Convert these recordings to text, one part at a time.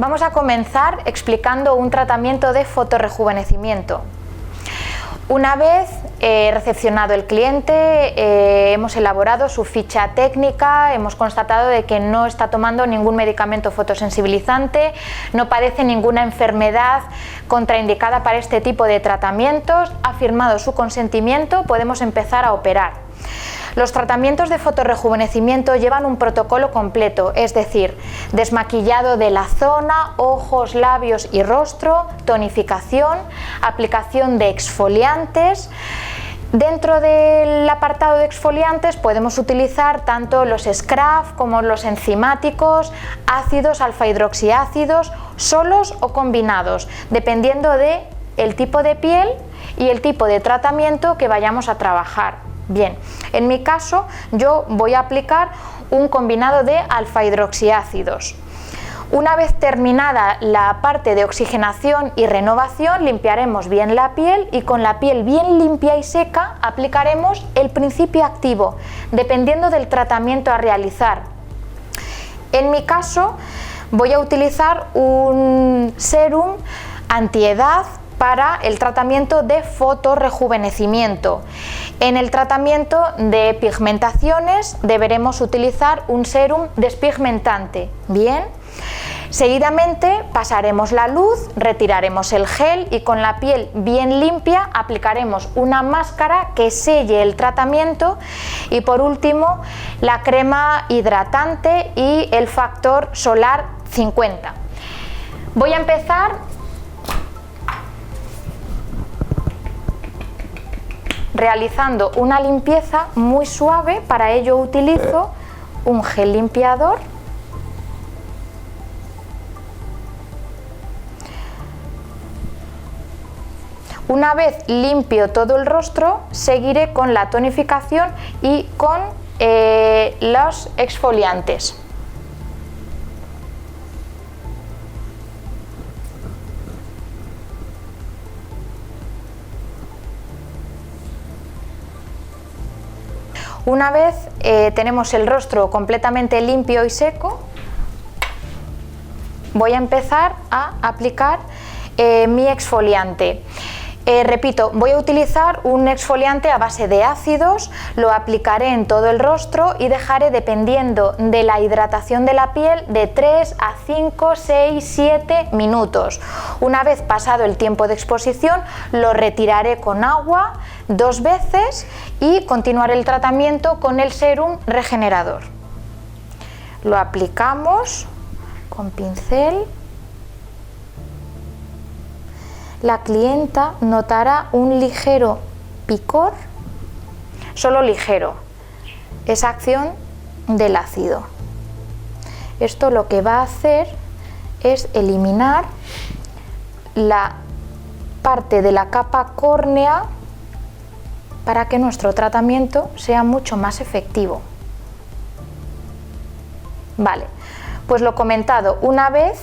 Vamos a comenzar explicando un tratamiento de fotorrejuvenecimiento. Una vez recepcionado el cliente, hemos elaborado su ficha técnica, hemos constatado de que no está tomando ningún medicamento fotosensibilizante, no padece ninguna enfermedad contraindicada para este tipo de tratamientos, ha firmado su consentimiento, podemos empezar a operar. Los tratamientos de fotorrejuvenecimiento llevan un protocolo completo, es decir, desmaquillado de la zona, ojos, labios y rostro, tonificación, aplicación de exfoliantes. Dentro del apartado de exfoliantes podemos utilizar tanto los scrub como los enzimáticos, ácidos alfa-hidroxiácidos, solos o combinados, dependiendo del tipo de piel y el tipo de tratamiento que vayamos a trabajar. Bien, en mi caso yo voy a aplicar un combinado de alfa-hidroxiácidos. Una vez terminada la parte de oxigenación y renovación, limpiaremos bien la piel y con la piel bien limpia y seca aplicaremos el principio activo, dependiendo del tratamiento a realizar. En mi caso voy a utilizar un serum antiedad para el tratamiento de fotorrejuvenecimiento. En el tratamiento de pigmentaciones deberemos utilizar un serum despigmentante. Bien. Seguidamente pasaremos la luz, retiraremos el gel y con la piel bien limpia aplicaremos una máscara que selle el tratamiento y por último la crema hidratante y el factor solar 50. Voy a empezar realizando una limpieza muy suave. Para ello utilizo un gel limpiador. Una vez limpio todo el rostro, seguiré con la tonificación y con los exfoliantes. Una vez tenemos el rostro completamente limpio y seco, voy a empezar a aplicar mi exfoliante. Repito, voy a utilizar un exfoliante a base de ácidos, lo aplicaré en todo el rostro y dejaré, dependiendo de la hidratación de la piel, de 3 a 5, 6, 7 minutos. Una vez pasado el tiempo de exposición, lo retiraré con agua 2 veces y continuaré el tratamiento con el serum regenerador. Lo aplicamos con pincel. La clienta notará un ligero picor, solo ligero, esa acción del ácido. Esto lo que va a hacer es eliminar la parte de la capa córnea para que nuestro tratamiento sea mucho más efectivo. Vale, pues lo comentado, una vez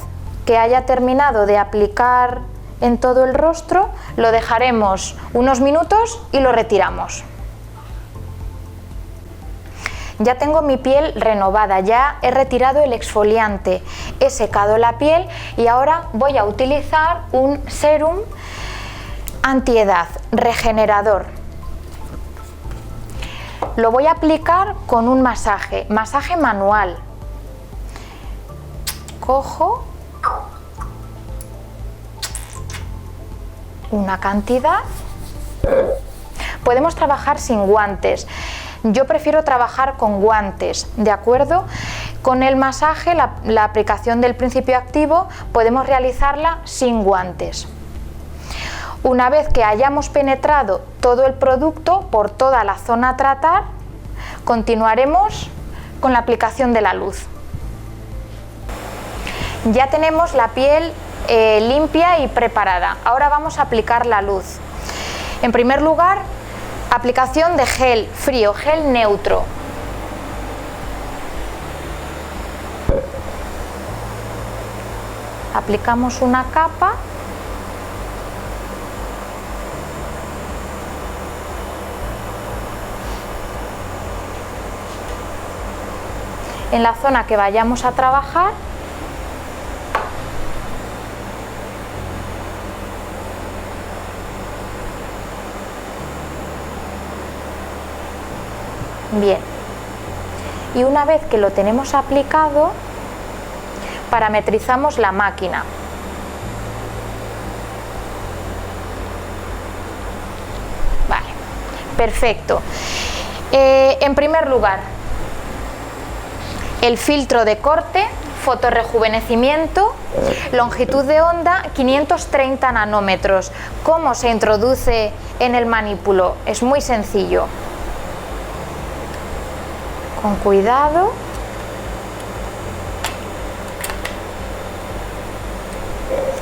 que haya terminado de aplicar en todo el rostro, lo dejaremos unos minutos y lo retiramos. Ya tengo mi piel renovada, ya he retirado el exfoliante, he secado la piel y ahora voy a utilizar un serum antiedad regenerador. Lo voy a aplicar con un masaje manual. Cojo una cantidad. Podemos trabajar sin guantes. Yo prefiero trabajar con guantes, ¿de acuerdo? Con el masaje, la aplicación del principio activo, podemos realizarla sin guantes. Una vez que hayamos penetrado todo el producto por toda la zona a tratar, continuaremos con la aplicación de la luz. Ya tenemos la piel limpia y preparada. Ahora vamos a aplicar la luz. En primer lugar, aplicación de gel frío, gel neutro. Aplicamos una capa. En la zona que vayamos a trabajar Bien. Y una vez que lo tenemos aplicado, parametrizamos la máquina. Vale, perfecto. En primer lugar, el filtro de corte, fotorrejuvenecimiento, longitud de onda 530 nanómetros. ¿Cómo se introduce en el manípulo? Es muy sencillo. Con cuidado.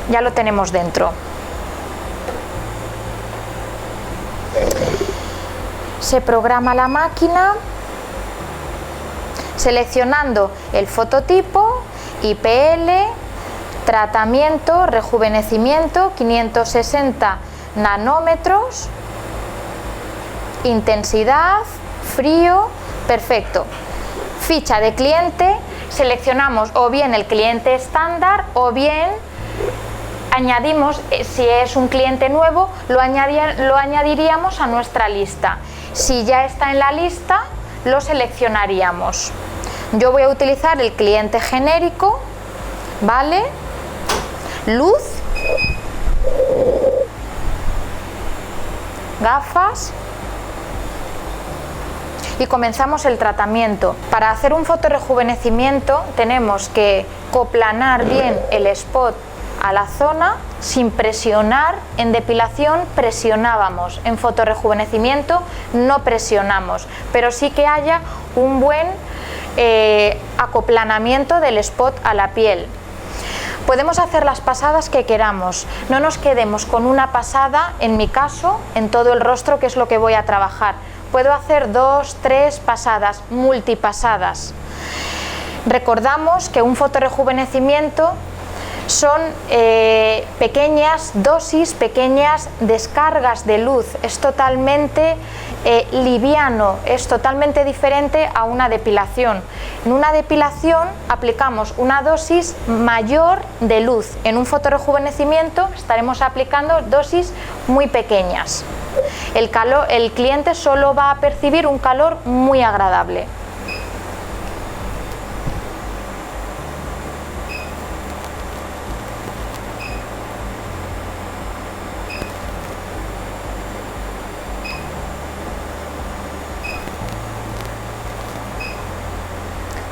Ya lo tenemos dentro. Se programa la máquina seleccionando el fototipo, IPL, tratamiento, rejuvenecimiento 560 nanómetros, intensidad, frío, perfecto. Ficha de cliente, seleccionamos o bien el cliente estándar o bien añadimos, si es un cliente nuevo, lo añadiríamos a nuestra lista. Si ya está en la lista, lo seleccionaríamos. Yo voy a utilizar el cliente genérico, ¿vale? Luz, gafas y comenzamos el tratamiento. Para hacer un fotorrejuvenecimiento tenemos que coplanar bien el spot a la zona sin presionar. En depilación presionábamos, en fotorrejuvenecimiento no presionamos, pero sí que haya un buen acoplanamiento del spot a la piel. Podemos hacer las pasadas que queramos, no nos quedemos con una pasada, en mi caso, en todo el rostro, que es lo que voy a trabajar. Puedo hacer 2, 3 pasadas, multipasadas. Recordamos que un fotorrejuvenecimiento son pequeñas dosis, pequeñas descargas de luz, es totalmente liviano, es totalmente diferente a una depilación. En una depilación aplicamos una dosis mayor de luz, en un fotorrejuvenecimiento estaremos aplicando dosis muy pequeñas. El cliente solo va a percibir un calor muy agradable.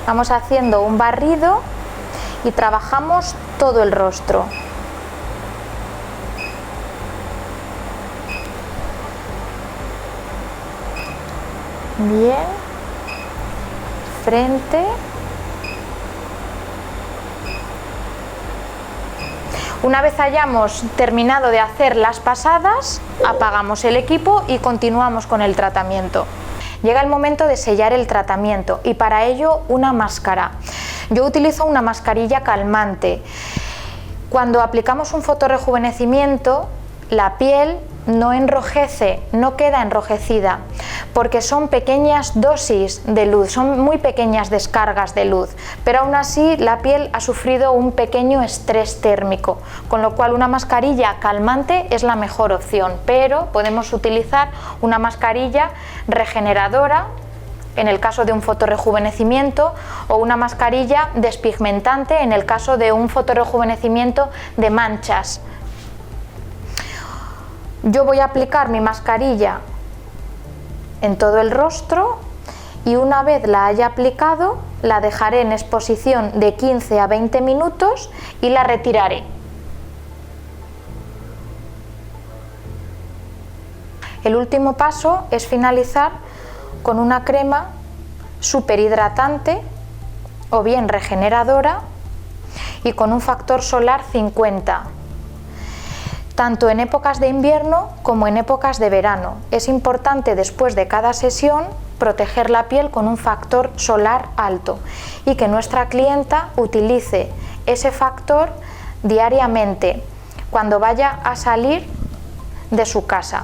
Vamos haciendo un barrido y trabajamos todo el rostro. Bien, frente. Una vez hayamos terminado de hacer las pasadas, apagamos el equipo y continuamos con el tratamiento. Llega el momento de sellar el tratamiento y para ello una máscara. Yo utilizo una mascarilla calmante. Cuando aplicamos un fotorrejuvenecimiento, la piel no enrojece, no queda enrojecida, porque son pequeñas dosis de luz, son muy pequeñas descargas de luz, pero aún así la piel ha sufrido un pequeño estrés térmico, con lo cual una mascarilla calmante es la mejor opción, pero podemos utilizar una mascarilla regeneradora en el caso de un fotorrejuvenecimiento o una mascarilla despigmentante en el caso de un fotorrejuvenecimiento de manchas. Yo voy a aplicar mi mascarilla en todo el rostro y una vez la haya aplicado la dejaré en exposición de 15 a 20 minutos y la retiraré. El último paso es finalizar con una crema superhidratante o bien regeneradora y con un factor solar 50. Tanto en épocas de invierno como en épocas de verano. Es importante después de cada sesión proteger la piel con un factor solar alto y que nuestra clienta utilice ese factor diariamente cuando vaya a salir de su casa.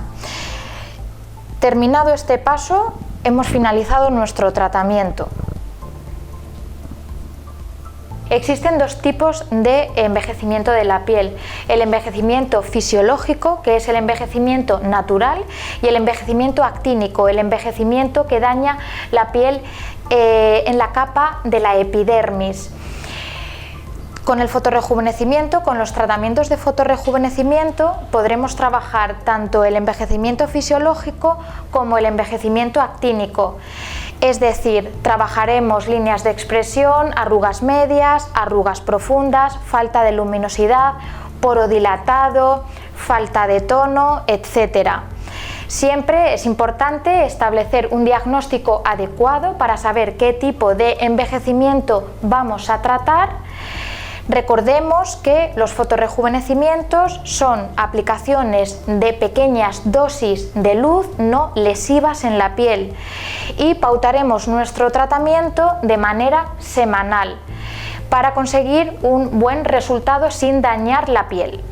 Terminado este paso, hemos finalizado nuestro tratamiento. Existen dos tipos de envejecimiento de la piel: el envejecimiento fisiológico, que es el envejecimiento natural, y el envejecimiento actínico, el envejecimiento que daña la piel en la capa de la epidermis. Con el fotorrejuvenecimiento, con los tratamientos de fotorrejuvenecimiento, podremos trabajar tanto el envejecimiento fisiológico como el envejecimiento actínico. Es decir, trabajaremos líneas de expresión, arrugas medias, arrugas profundas, falta de luminosidad, poro dilatado, falta de tono, etc. Siempre es importante establecer un diagnóstico adecuado para saber qué tipo de envejecimiento vamos a tratar. Recordemos que los fotorrejuvenecimientos son aplicaciones de pequeñas dosis de luz no lesivas en la piel y pautaremos nuestro tratamiento de manera semanal para conseguir un buen resultado sin dañar la piel.